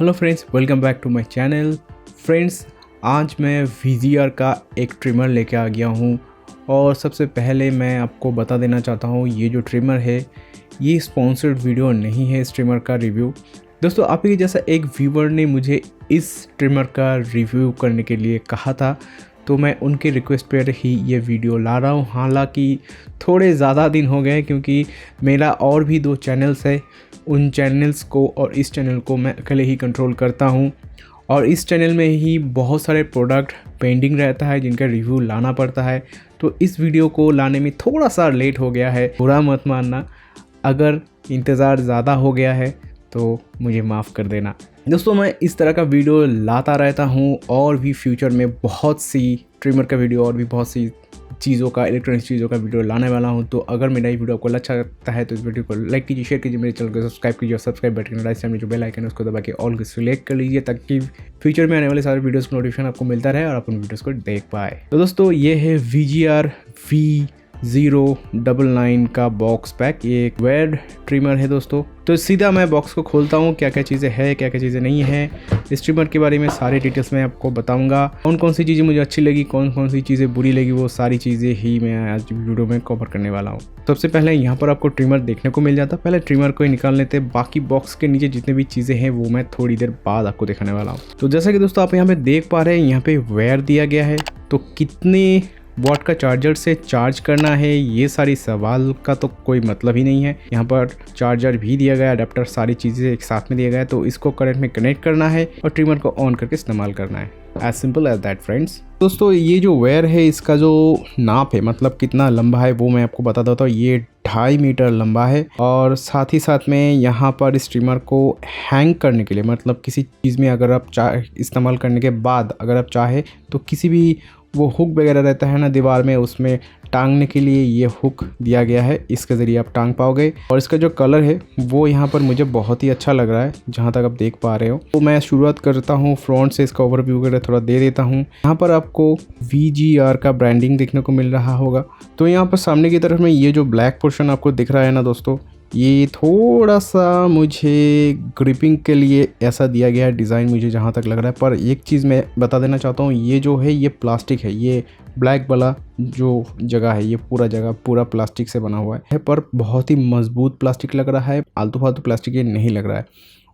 Hello friends, welcome back to my channel. Friends, आज मैं VGR का एक ट्रिमर लेके आ गया हूँ और सबसे पहले मैं आपको बता देना चाहता हूँ ये जो ट्रिमर है ये स्पॉन्सर्ड वीडियो नहीं है। इस ट्रिमर का रिव्यू दोस्तों आपके जैसा एक व्यूवर ने मुझे इस ट्रिमर का रिव्यू करने के लिए कहा था, तो मैं उनके रिक्वेस्ट पर ही ये वीडियो ला रहा हूँ। हालांकि थोड़े ज़्यादा दिन हो गए क्योंकि मेरा और भी 2 चैनल्स है, उन चैनल्स को और इस चैनल को मैं अकेले ही कंट्रोल करता हूं और इस चैनल में ही बहुत सारे प्रोडक्ट पेंडिंग रहता है जिनका रिव्यू लाना पड़ता है। तो इस वीडियो को लाने में थोड़ा सा लेट हो गया है, बुरा मत मानना। अगर इंतज़ार ज़्यादा हो गया है तो मुझे माफ़ कर देना। दोस्तों, मैं इस तरह का वीडियो लाता रहता हूं और भी फ्यूचर में बहुत सी ट्रिमर का वीडियो और भी बहुत सी चीज़ों का, इलेक्ट्रॉनिक चीज़ों का वीडियो लाने वाला हूं। तो अगर मेरा ये वीडियो आपको अच्छा लगता है तो इस वीडियो को लाइक कीजिए, शेयर कीजिए, मेरे चैनल को सब्सक्राइब कीजिए और सब्सक्राइब बटन राइट साइड में जो बेल आइकन है उसको दबा के ऑल को सिलेक्ट कर लीजिए ताकि फ्यूचर में आने वाले सारे वीडियोस का नोटिफिकेशन आपको मिलता रहे और आप उन वीडियोस को देख पाए। तो दोस्तों, ये है VGR V099 का बॉक्स पैक। ये एक वेड ट्रिमर है दोस्तों। तो सीधा मैं बॉक्स को खोलता हूँ, क्या क्या चीज़ें हैं, क्या क्या चीज़ें नहीं हैं। इस ट्रिमर के बारे में सारे डिटेल्स मैं आपको बताऊंगा। कौन कौन सी चीज़ें मुझे अच्छी लगी, कौन कौन सी चीज़ें बुरी लगी, वो सारी चीज़ें ही मैं आज वीडियो में कवर करने वाला हूँ। सबसे पहले यहाँ पर आपको ट्रिमर देखने को मिल जाता है। पहले ट्रिमर को ही निकाल लेते हैं, बाकी बॉक्स के नीचे जितने भी चीज़ें हैं वो मैं थोड़ी देर बाद आपको दिखाने वाला हूँ। तो जैसा कि दोस्तों आप यहाँ पे देख पा रहे हैं, यहाँ पे वायर दिया गया है। तो कितने वॉट का चार्जर से चार्ज करना है ये सारी सवाल का तो कोई मतलब ही नहीं है। यहाँ पर चार्जर भी दिया गया, अडेप्टर, सारी चीज़ें एक साथ में दिया गया है। तो इसको करंट में कनेक्ट करना है और ट्रिमर को ऑन करके इस्तेमाल करना है। As simple as that friends. दोस्तों, ये जो वायर है इसका जो नाप है, मतलब कितना लंबा है, वो मैं आपको बता देता हूँ। ये 2.5 मीटर लंबा है और साथ ही साथ में यहाँ पर इस ट्रिमर को हैंग करने के लिए, मतलब किसी चीज़ में अगर आप इस्तेमाल करने के बाद अगर आप चाहे तो किसी भी वो हुक वगैरह रहता है ना दीवार में, उसमें टांगने के लिए ये हुक दिया गया है। इसके ज़रिए आप टांग पाओगे और इसका जो कलर है वो यहाँ पर मुझे बहुत ही अच्छा लग रहा है, जहाँ तक आप देख पा रहे हो। तो मैं शुरुआत करता हूँ फ्रंट से, इसका ओवरव्यू वगैरह थोड़ा दे देता हूँ। यहाँ पर आपको VGR का ब्रांडिंग देखने को मिल रहा होगा। तो यहाँ पर सामने की तरफ में ये जो ब्लैक पोर्शन आपको दिख रहा है ना दोस्तों, ये थोड़ा सा मुझे ग्रिपिंग के लिए ऐसा दिया गया है डिज़ाइन, मुझे जहाँ तक लग रहा है। पर एक चीज़ मैं बता देना चाहता हूँ, ये जो है ये प्लास्टिक है। ये ब्लैक वाला जो जगह है, ये पूरा जगह पूरा प्लास्टिक से बना हुआ है, पर बहुत ही मजबूत प्लास्टिक लग रहा है। आलतू फालतू प्लास्टिक ये नहीं लग रहा है।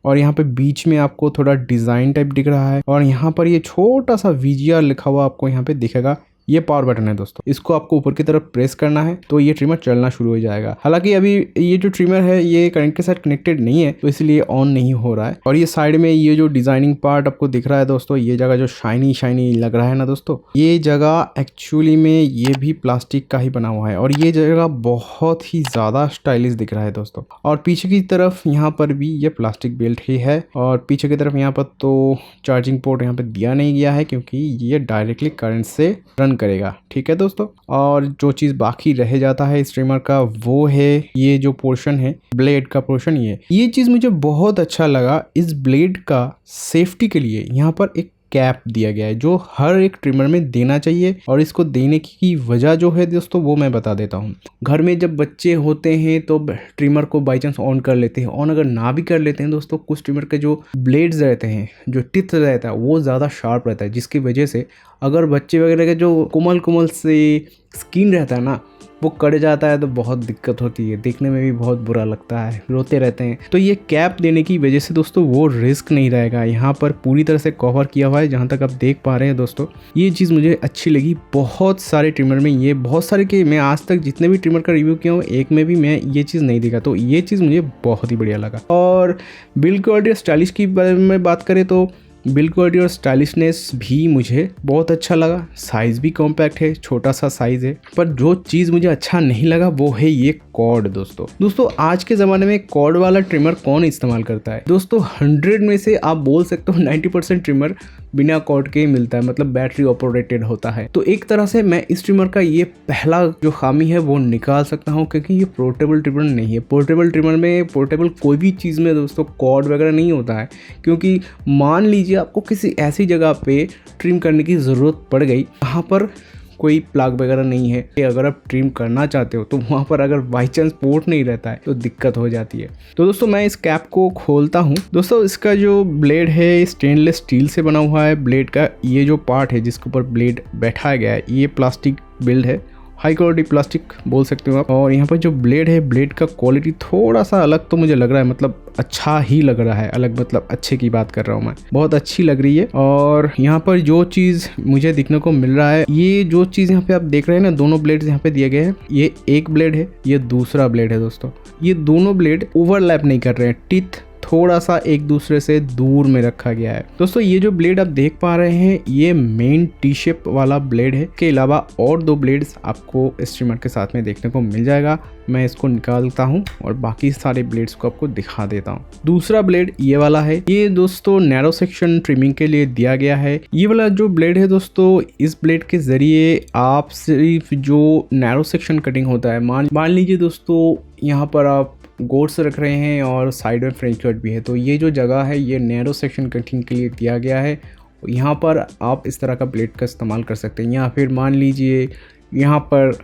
और यहाँ पे बीच में आपको थोड़ा डिज़ाइन टाइप दिख रहा है और यहाँ पर ये छोटा सा VGR लिखा हुआ आपको यहाँ पे दिखेगा। ये पावर बटन है दोस्तों, इसको आपको ऊपर की तरफ प्रेस करना है तो ये ट्रिमर चलना शुरू हो जाएगा। हालांकि अभी ये जो ट्रिमर है ये करंट के साथ कनेक्टेड नहीं है, तो इसलिए ऑन नहीं हो रहा है। और ये साइड में ये जो डिजाइनिंग पार्ट आपको दिख रहा है दोस्तों, ये जगह जो शाइनी शाइनी लग रहा है ना दोस्तों, ये जगह एक्चुअली में ये भी प्लास्टिक का ही बना हुआ है और ये जगह बहुत ही ज़्यादा स्टाइलिश दिख रहा है दोस्तों। और पीछे की तरफ यहाँ पर भी ये प्लास्टिक बेल्ट ही है और पीछे की तरफ यहाँ पर तो चार्जिंग पोर्ट यहाँ पे दिया नहीं गया है क्योंकि ये डायरेक्टली करंट से रन करेगा। ठीक है दोस्तों। और जो चीज़ बाकी रह जाता है इस ट्रिमर का वो है ये जो पोर्शन है, ब्लेड का पोर्शन। ये चीज़ मुझे बहुत अच्छा लगा। इस ब्लेड का सेफ्टी के लिए यहाँ पर एक कैप दिया गया है जो हर एक ट्रिमर में देना चाहिए और इसको देने की वजह जो है दोस्तों वो मैं बता देता हूँ। घर में जब बच्चे होते हैं तो ट्रिमर को बाई चांस ऑन कर लेते हैं, ऑन अगर ना भी कर लेते हैं दोस्तों, कुछ ट्रिमर के जो ब्लेड्स रहते हैं, जो टिप्स रहता है वो ज़्यादा शार्प रहता है, जिसकी वजह से अगर बच्चे वगैरह के जो कोमल कोमल से स्किन रहता है ना वो कट जाता है तो बहुत दिक्कत होती है, देखने में भी बहुत बुरा लगता है, रोते रहते हैं। तो ये कैप देने की वजह से दोस्तों वो रिस्क नहीं रहेगा। यहाँ पर पूरी तरह से कवर किया हुआ है, जहाँ तक आप देख पा रहे हैं दोस्तों। ये चीज़ मुझे अच्छी लगी। बहुत सारे ट्रिमर में ये बहुत सारे के मैं आज तक जितने भी ट्रिमर का रिव्यू किया हूँ एक में भी मैं ये चीज़ नहीं देखा, तो ये चीज़ मुझे बहुत ही बढ़िया लगा। और बिल्ड क्वालिटी और स्टाइलिश की बारे में बात करें तो बिल्ड क्वालिटी और स्टाइलिशनेस भी मुझे बहुत अच्छा लगा। साइज़ भी कॉम्पैक्ट है, छोटा सा साइज़ है। पर जो चीज़ मुझे अच्छा नहीं लगा वो है ये कॉर्ड दोस्तों आज के ज़माने में कॉर्ड वाला ट्रिमर कौन इस्तेमाल करता है दोस्तों। 100 में से आप बोल सकते हो 90% ट्रिमर बिना कॉर्ड के ही मिलता है, मतलब बैटरी ऑपरेटेड होता है। तो एक तरह से मैं इस ट्रिमर का ये पहला जो खामी है वो निकाल सकता हूँ क्योंकि ये पोर्टेबल ट्रिमर नहीं है। पोर्टेबल ट्रिमर में, पोर्टेबल कोई भी चीज़ में दोस्तों कॉर्ड वगैरह नहीं होता है, क्योंकि मान लीजिए आपको किसी ऐसी जगह पे ट्रिम करने की ज़रूरत पड़ गई जहाँ पर कोई प्लग वगैरह नहीं है कि अगर आप ट्रिम करना चाहते हो तो वहाँ पर अगर बाई चांस पोर्ट नहीं रहता है तो दिक्कत हो जाती है। तो दोस्तों मैं इस कैप को खोलता हूँ। दोस्तों इसका जो ब्लेड है स्टेनलेस स्टील से बना हुआ है। ब्लेड का ये जो पार्ट है जिसके ऊपर ब्लेड बैठाया गया है ये प्लास्टिक बिल्ड है, हाई क्वालिटी प्लास्टिक बोल सकते हो आप। और यहाँ पर जो ब्लेड है ब्लेड का क्वालिटी थोड़ा सा अलग तो मुझे लग रहा है, मतलब अच्छा ही लग रहा है, अलग मतलब अच्छे की बात कर रहा हूँ मैं, बहुत अच्छी लग रही है। और यहाँ पर जो चीज़ मुझे देखने को मिल रहा है, ये जो चीज़ यहाँ पे आप देख रहे हैं ना, दोनों ब्लेड्स यहाँ पे दिए गए हैं, ये एक ब्लेड है, ये दूसरा ब्लेड है दोस्तों। ये दोनों ब्लेड ओवरलैप नहीं कर रहे हैं, टिथ थोड़ा सा एक दूसरे से दूर में रखा गया है। दोस्तों ये जो ब्लेड आप देख पा रहे हैं ये मेन टी शेप वाला ब्लेड है। के अलावा और 2 ब्लेड्स आपको स्ट्रीमर के साथ में देखने को मिल जाएगा। मैं इसको निकालता हूं और बाकी सारे ब्लेड्स को आपको दिखा देता हूं। दूसरा ब्लेड ये वाला है, ये दोस्तों नैरो सेक्शन ट्रिमिंग के लिए दिया गया है। ये वाला जो ब्लेड है दोस्तों, इस ब्लेड के जरिए आप सिर्फ जो नैरो सेक्शन कटिंग होता है, मान लीजिए दोस्तों यहाँ पर आप गोट्स रख रहे हैं और साइड में फ्रेंच कट भी है, तो ये जो जगह है ये नैरो सेक्शन कटिंग के लिए दिया गया है। यहाँ पर आप इस तरह का ब्लेड का इस्तेमाल कर सकते हैं। या फिर मान लीजिए यहाँ पर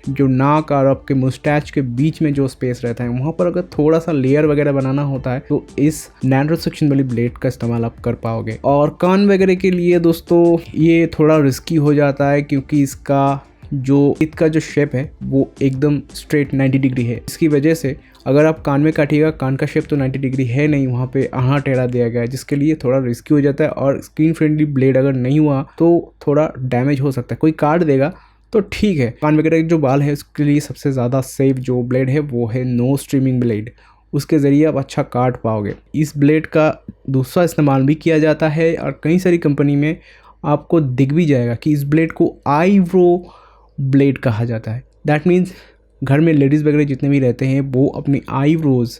जो नाक और आपके मुस्टैच के बीच में जो स्पेस रहता है वहाँ पर अगर थोड़ा सा लेयर वगैरह बनाना होता है तो इस नैरो सेक्शन वाली ब्लेड का इस्तेमाल आप कर पाओगे। और कान वगैरह के लिए दोस्तों ये थोड़ा रिस्की हो जाता है क्योंकि इसका जो शेप है वो एकदम स्ट्रेट 90 डिग्री है। इसकी वजह से अगर आप कान में काटिएगा, कान का शेप तो 90 डिग्री है नहीं, वहाँ पे आहाँ टेढ़ा दिया गया है, जिसके लिए थोड़ा रिस्की हो जाता है। और स्क्रीन फ्रेंडली ब्लेड अगर नहीं हुआ तो थोड़ा डैमेज हो सकता है। कोई काट देगा तो ठीक है, कान वगैरह के जो बाल है उसके लिए सबसे ज़्यादा सेफ जो ब्लेड है वो है नो स्ट्रीमिंग ब्लेड। उसके ज़रिए आप अच्छा काट पाओगे। इस ब्लेड का दूसरा इस्तेमाल भी किया जाता है और कई सारी कंपनी में आपको दिख भी जाएगा कि इस ब्लेड को आईब्रो ब्लेड कहा जाता है। दैट मीन्स घर में लेडीज़ वगैरह जितने भी रहते हैं वो अपनी आईब्रोज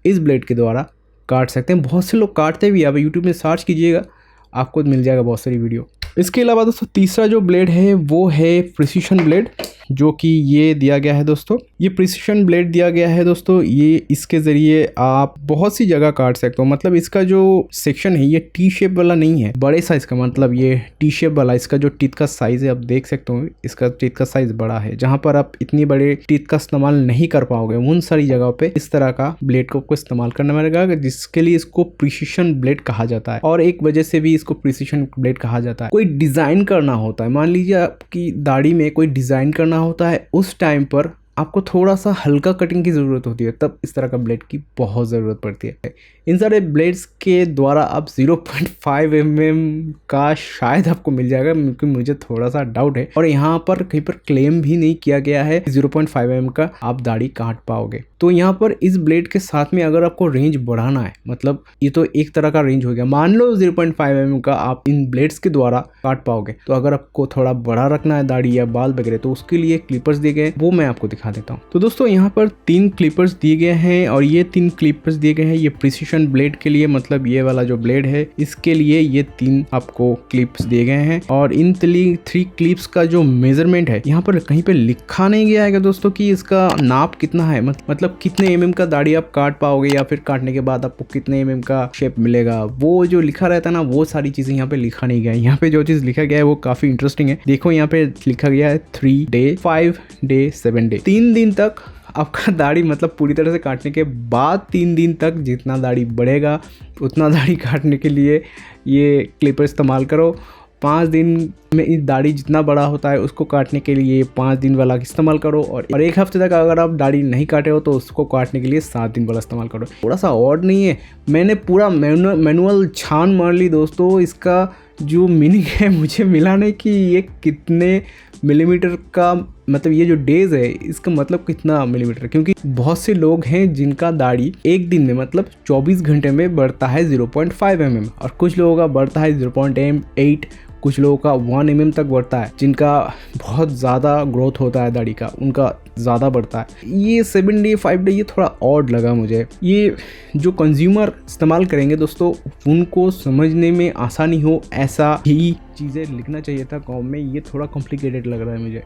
इस ब्लेड के द्वारा काट सकते हैं। बहुत से लोग काटते भी, आप यूट्यूब में सर्च कीजिएगा आपको मिल जाएगा बहुत सारी वीडियो। इसके अलावा दोस्तों तीसरा जो ब्लेड है वो है प्रिसीशन ब्लेड, जो कि ये दिया गया है दोस्तों। ये प्रिसीशन ब्लेड दिया गया है दोस्तों, ये इसके ज़रिए आप बहुत सी जगह काट सकते हो। मतलब इसका जो सेक्शन है ये टी शेप वाला नहीं है, बड़े साइज़ का, मतलब ये टी शेप वाला। इसका जो टीथ का साइज़ है आप देख सकते हो, इसका टीथ का साइज़ बड़ा है। जहाँ पर आप इतनी बड़े टीथ का इस्तेमाल नहीं कर पाओगे उन सारी जगह पे इस तरह का ब्लेड को आपको इस्तेमाल करना पड़ेगा, जिसके लिए इसको प्रिसीशन ब्लेड कहा जाता है। और एक वजह से भी इसको प्रिसीशन ब्लेड कहा जाता है। कोई डिज़ाइन करना होता है, मान लीजिए आपकी दाढ़ी में कोई डिज़ाइन करना होता है, उस टाइम पर आपको थोड़ा सा हल्का कटिंग की ज़रूरत होती है, तब इस तरह का ब्लेड की बहुत ज़रूरत पड़ती है। इन सारे ब्लेड्स के द्वारा आप 0.5 mm का शायद आपको मिल जाएगा, क्योंकि मुझे थोड़ा सा डाउट है। और यहाँ पर कहीं पर क्लेम भी नहीं किया गया है 0.5 mm का आप दाढ़ी काट पाओगे। तो यहाँ पर इस ब्लेड के साथ में अगर आपको रेंज बढ़ाना है, मतलब ये तो एक तरह का रेंज हो गया, मान लो 0.5 mm का आप इन ब्लेड्स के द्वारा काट पाओगे। तो अगर आपको थोड़ा बड़ा रखना है दाढ़ी या बाल वगैरह तो उसके लिए क्लिपर्स दिए गए, वो मैं आपको दिखा देता हूँ। तो दोस्तों यहाँ पर 3 क्लिपर्स दिए गए हैं और ये 3 क्लिपर्स दिए गए हैं ये प्रिसीशन ब्लेड के लिए, मतलब ये वाला जो ब्लेड है इसके लिए ये 3 आपको क्लिप्स दिए गए हैं। और इन 3 क्लिप्स का जो मेजरमेंट है यहाँ पर कहीं पे लिखा नहीं गया है दोस्तों कि इसका नाप कितना है, मतलब कितने mm का दाढ़ी आप काट पाओगे या फिर काटने के बाद आपको कितने mm का शेप मिलेगा। वो जो लिखा रहता है ना, वो सारी चीजें यहाँ पे लिखा नहीं गया है। यहाँ पे जो चीज लिखा गया है वो काफी इंटरेस्टिंग है। देखो यहाँ पे लिखा गया है 3 डे, 5 डे, 7 डे। 3 दिन तक आपका दाढ़ी, मतलब पूरी तरह से काटने के बाद 3 दिन तक जितना दाढ़ी बढ़ेगा उतना दाढ़ी काटने के लिए ये क्लिपर इस्तेमाल करो। 5 दिन में इस दाढ़ी जितना बड़ा होता है उसको काटने के लिए 5 दिन वाला इस्तेमाल करो। और 1 हफ्ते तक अगर आप दाढ़ी नहीं काटे हो तो उसको काटने के लिए 7 दिन वाला इस्तेमाल करो। थोड़ा सा ऑड नहीं है? मैंने पूरा मैनुअल छान मार ली दोस्तों, इसका जो मीनिंग है मुझे मिला नहीं कि ये कितने मिलीमीटर का, मतलब ये जो डेज है इसका मतलब कितना मिलीमीटर, क्योंकि बहुत से लोग हैं जिनका दाढ़ी एक दिन में मतलब 24 घंटे में बढ़ता है 0.5 mm और कुछ लोगों का बढ़ता है 0.8, कुछ लोगों का 1 mm तक बढ़ता है। जिनका बहुत ज़्यादा ग्रोथ होता है दाढ़ी का उनका ज़्यादा बढ़ता है। ये 7 डे 5 डे ये थोड़ा ऑड लगा मुझे। ये जो कंज्यूमर इस्तेमाल करेंगे दोस्तों उनको समझने में आसानी हो ऐसा ही चीज़ें लिखना चाहिए था कॉम में। ये थोड़ा कॉम्प्लिकेटेड लग रहा है मुझे,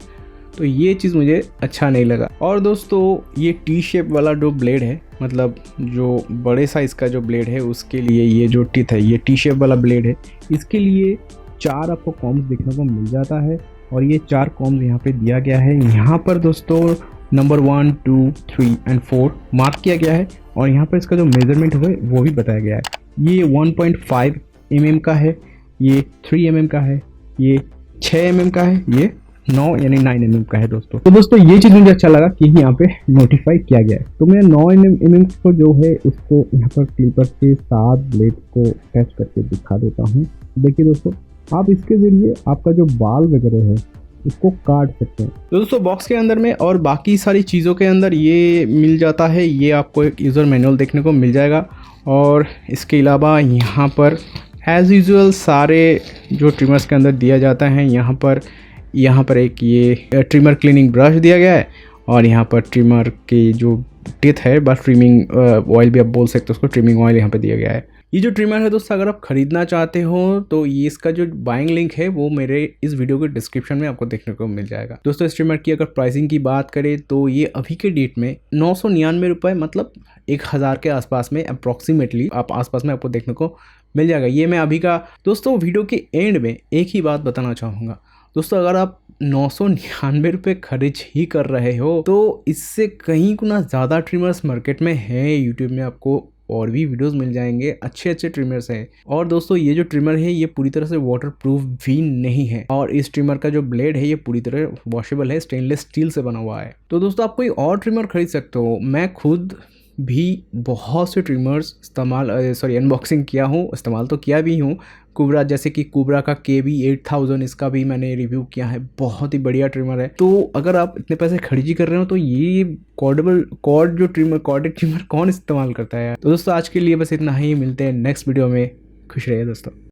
तो ये चीज़ मुझे अच्छा नहीं लगा। और दोस्तों ये टी शेप वाला जो ब्लेड है, मतलब जो बड़े साइज़ का जो ब्लेड है उसके लिए ये जो टिथ है ये टी शेप वाला ब्लेड है, इसके लिए 4 आपको कॉम्स देखने को मिल जाता है। और ये 4 कॉम्स यहाँ पे दिया गया है। यहाँ पर दोस्तों नंबर 1, 2, 3 एंड 4 मार्क किया गया है और यहाँ पर इसका जो मेजरमेंट है वो भी बताया गया है। ये 1.5 mm का है, ये 3 mm का है, ये 6 mm का है, ये 9 यानी 9 mm का है दोस्तों। तो दोस्तों ये चीज़ मुझे अच्छा लगा कि यहाँ पे नोटिफाई किया गया है। तो मैं 9 mm को जो है उसको यहाँ पर क्लिपर से 7 ब्लेड को अटैच करके दिखा देता हूँ। देखिए दोस्तों, आप इसके ज़रिए आपका जो बाल वगैरह है इसको काट सकते हैं। तो दोस्तों बॉक्स के अंदर में और बाकी सारी चीज़ों के अंदर ये मिल जाता है। ये आपको एक यूज़र मैनुअल देखने को मिल जाएगा और इसके अलावा यहाँ पर एज़ यूजुअल सारे जो ट्रिमर्स के अंदर दिया जाता है। यहाँ पर एक ये ट्रिमर क्लीनिंग ब्रश दिया गया है और यहाँ पर ट्रिमर की जो टिथ है बस ट्रिमिंग ऑयल भी आप बोल सकते हो उसको, ट्रिमिंग ऑयल यहाँ पे दिया गया है। ये जो ट्रिमर है दोस्तों अगर आप ख़रीदना चाहते हो तो ये इसका जो बाइंग लिंक है वो मेरे इस वीडियो के डिस्क्रिप्शन में आपको देखने को मिल जाएगा। दोस्तों इस ट्रिमर की अगर प्राइसिंग की बात करें तो ये अभी के डेट में 999 रुपये, मतलब 1000 के आसपास में अप्रॉक्सीमेटली आप आसपास में आपको देखने को मिल जाएगा। ये मैं अभी का दोस्तों वीडियो के एंड में एक ही बात बताना चाहूँगा दोस्तों, अगर आप 999 रुपये खर्च ही कर रहे हो तो इससे कहीं गुना ज़्यादा ट्रिमर्स मार्केट में हैं। यूट्यूब में आपको और भी वीडियोस मिल जाएंगे, अच्छे अच्छे ट्रिमर्स हैं। और दोस्तों ये जो ट्रिमर है ये पूरी तरह से वाटर प्रूफ भी नहीं है और इस ट्रिमर का जो ब्लेड है ये पूरी तरह वॉशेबल है, स्टेनलेस स्टील से बना हुआ है। तो दोस्तों आप कोई और ट्रिमर खरीद सकते हो। मैं खुद भी बहुत से ट्रिमर्स अनबॉक्सिंग किया हूँ, इस्तेमाल तो किया भी हूँ। कुबरा, जैसे कि कुबरा का KB8000, इसका भी मैंने रिव्यू किया है, बहुत ही बढ़िया ट्रिमर है। तो अगर आप इतने पैसे खर्ची कर रहे हो तो ये कॉर्डेड ट्रिमर कौन इस्तेमाल करता है यार। तो दोस्तों आज के लिए बस इतना ही, मिलते हैं नेक्स्ट वीडियो में। खुश रहिए दोस्तों।